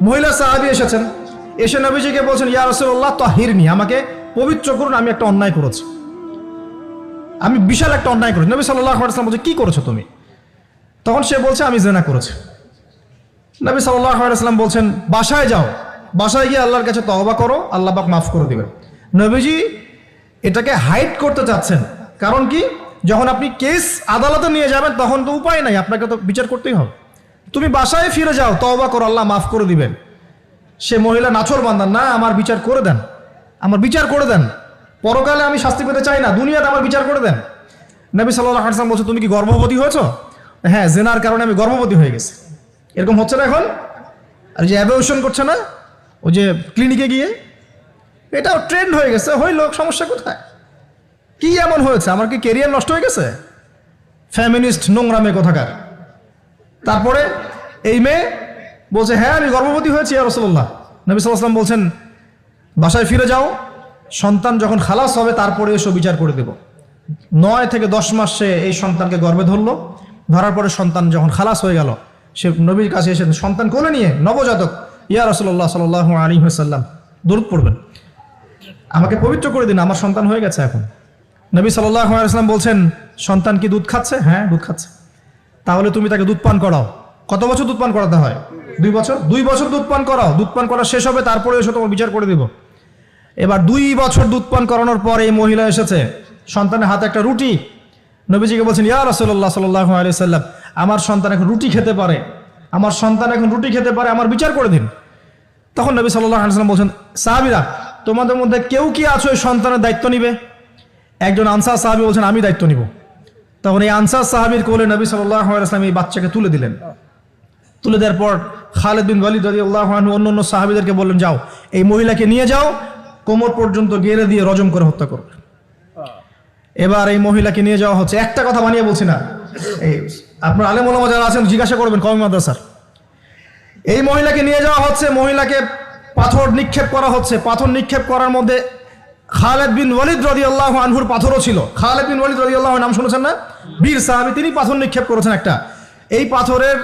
মহিলা সাহাবী এসেছেন, এসে নবীজিকে বলছেন, ইয়া রাসূলুল্লাহ তাহিরনি, আমাকে পবিত্র করুন, আমি একটা অন্যায় করেছি, আমি বিশাল একটা অন্যায় করেছি। নবী সাল্লাল্লাহু আলাইহি ওয়াসাল্লাম বলছে, কি করেছো তুমি? তখন সে বলছে, আমি জিনা করেছি। নবী সাল্লাল্লাহু আলাইহি ওয়াসাল্লাম বলছেন, বাসায় যাও, বাসায় গিয়ে আল্লাহর কাছে তওবা করো, আল্লাহ পাক মাফ করে দিবেন। নবীজি এটাকে হাইড করতে চাচ্ছেন, কারণ কি, যখন আপনি কেস আদালতে নিয়ে যাবেন তখন তো উপায় নাই, আপনাকে তো বিচার করতেই হবে। তুমি বাসায় ফিরে যাও, তওবা করো, আল্লাহ মাফ করে দিবেন। সে মহিলা নাছর বান্দান, না, আমার বিচার করে দেন, আমার বিচার করে দেন, পরকালে আমি শাস্তি পেতে চাই না, দুনিয়াতে আমার বিচার করে দেন। নবী সাল্লাল্লাহু আলাইহি ওয়াসাল্লাম বলছে, তুমি কি গর্ভবতী হয়েছো? হ্যাঁ, জেনার কারণে আমি গর্ভবতী হয়ে গেছি। এরকম হচ্ছে না এখন? আর যে অ্যাবর্শন করছে না, ওই যে ক্লিনিকে গিয়ে, এটাও ট্রেন্ড হয়ে গেছে, হইল, সমস্যা কোথায়? কি এমন হয়েছে? আমার কি কেরিয়ার নষ্ট হয়ে গেছে? ফ্যামিনিস্ট নোংরা মেয়ে কোথাকার। তারপরে এই মেয়ে বলছে, হ্যাঁ আমি গর্ভবতী হয়েছি ইয়া রাসূলুল্লাহ। নবী সাল্লাল্লাহু আলাইহি ওয়াসাল্লাম বলছেন, বাসায় ফিরে যাও, সন্তান যখন খালাস হবে তারপরে এসো, বিচার করে দেব। 9 থেকে 10 মাস সে এই সন্তানকে গর্ভে ধরলো, ধরার পরে সন্তান যখন খালাস হয়ে গেল, সে নবীর কাছে এসে সন্তান কোলে নিয়ে, নবজাতক, ইয়া রাসূলুল্লাহ সাল্লাল্লাহু আলাইহি ওয়াসাল্লাম দরুদ পড়বেন, আমাকে পবিত্র করে দিন, আমার সন্তান হয়ে গেছে এখন। নবী সাল্লাল্লাহু আলাইহি ওয়াসাল্লাম বলছেন, সন্তান কি দুধ খাচ্ছে? হ্যাঁ, দুধ খাচ্ছে। তাহলে তুমি তাকে দুধ পান করাও। কত বছর দুধ পান করাতে হয়? 2 বছর। 2 বছর দুধ পান করাও, দুধ পান করা শেষ হবে তারপরে এসে তোমার বিচার করে দিব। এবার 2 বছর দুধ পান করানোর পরে এই মহিলা এসেছে, সন্তানের হাতে একটা রুটি। নবীজিকে বলছেন, ইয়া রাসূলুল্লাহ সাল্লাল্লাহু আলাইহি ওয়াসাল্লাম, আমার সন্তান এখন রুটি খেতে পারে, আমার সন্তান এখন রুটি খেতে পারে, আমার বিচার করে দিন। তখন নবী সাল্লাল্লাহু আলাইহি ওয়াসাল্লাম বলছেন, সাহাবীরা, তোমাদের মধ্যে কেউ কি আছো এই সন্তানের দায়িত্ব নিবে? একজন আনসার সাহাবী বলছেন, আমি দায়িত্ব নিব। তখন এই আনসার সাহাবীর কোলে নবী সাল্লাল্লাহু আলাইহি ওয়াসাল্লাম এই বাচ্চাকে তুলে দিলেন। তুলে দেওয়ার পর খালিদ বিন ওয়ালিদ রাদিয়াল্লাহু আনহু অন্য সাহাবীদেরকে বললেন, যাও, এই মহিলাকে নিয়ে যাও, কোমর পর্যন্ত গেড়ে দিয়ে রজম করে হত্যা করো। এবার এই মহিলাকে নিয়ে যাওয়া হচ্ছে, একটা কথা বানিয়ে বলছি না, এই আপনার আলেম ওলামা যারা আছেন জিজ্ঞাসা করবেন কওমি মাদ্রাসার। এই মহিলাকে নিয়ে যাওয়া হচ্ছে, মহিলাকে পাথর নিক্ষেপ করা হচ্ছে। পাথর নিক্ষেপ করার মধ্যে খালিদ বিন ওয়ালিদ রাদিয়াল্লাহু আনহুর পাথরও ছিল। খালিদ বিন ওয়ালিদ রাদিয়াল্লাহু আনহু নাম শুনেছেন না? বীর সাহাবী, তিনি পাথর নিক্ষেপ করেছেন একটা। এই পাথরের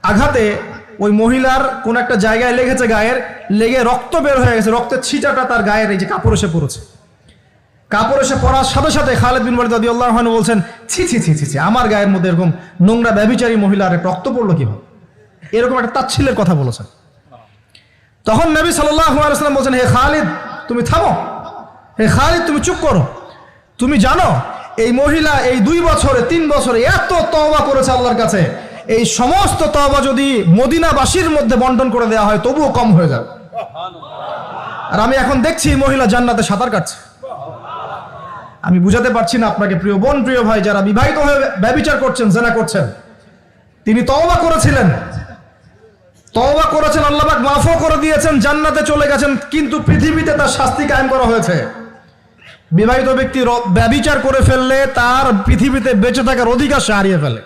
আঘাতে ওই মহিলার কোন একটা জায়গায় লেগেছে, গায়ের লেগে রক্ত বের হয়ে গেছে, রক্তের ছিটাটা তার গায়ের এই যে কাপড় এসে পড়েছে। কাপড় এসে পড়ার সাথে সাথে খালিদ বিন ওয়ালিদ রাদিয়াল্লাহু আনহু বলছেন, ছি ছি ছি ছি, আমার গায়ের মধ্যে এরকম নোংরা ব্যভিচারী মহিলার রক্ত পড়লো কিভাবে? এরকম একটা তাচ্ছিল্যের কথা বলেছেন। তখন নবী সাল্লাল্লাহু আলাইহি ওয়াসাল্লাম বলছেন, হে খালিদ, তুমি থামো, হে খালিদ, তুমি চুপ করো। তুমি জানো এই মহিলা এই 2 বছরে 3 বছরে এত তওবা করেছে আল্লাহর কাছে, এই সমস্ত তওবা যদি মদিনাবাসীর মধ্যে বন্টন করে দেওয়া হয় তবুও কম হয়ে যাবে। আর আমি এখন দেখছি মহিলা জান্নাতে সাঁতার কাটছে। আমি বুঝাতে পারছি না আপনাকে, প্রিয় বোন, প্রিয় ভাই, যারা বিবাহিত হয়ে ব্যভিচার করছেন, জিনা করছেন, তিনি তওবা করেছিলেন, তওবা করেছেন, আল্লাহ পাক মাফও করে দিয়েছেন, জান্নাতে চলে গেছেন, কিন্তু পৃথিবীতে তার শাস্তি কায়েম করা হয়েছে। বিবাহিত ব্যক্তি ব্যভিচার করে ফেললে তার পৃথিবীতে বেঁচে থাকার অধিকার সে হারিয়ে ফেলে।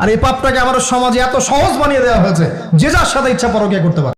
আর এই পাপটাকে আমাদের সমাজে এত সহজ বানিয়ে দেওয়া হয়েছে, যে যার সাথে ইচ্ছা পরকীয়া করতে পারে।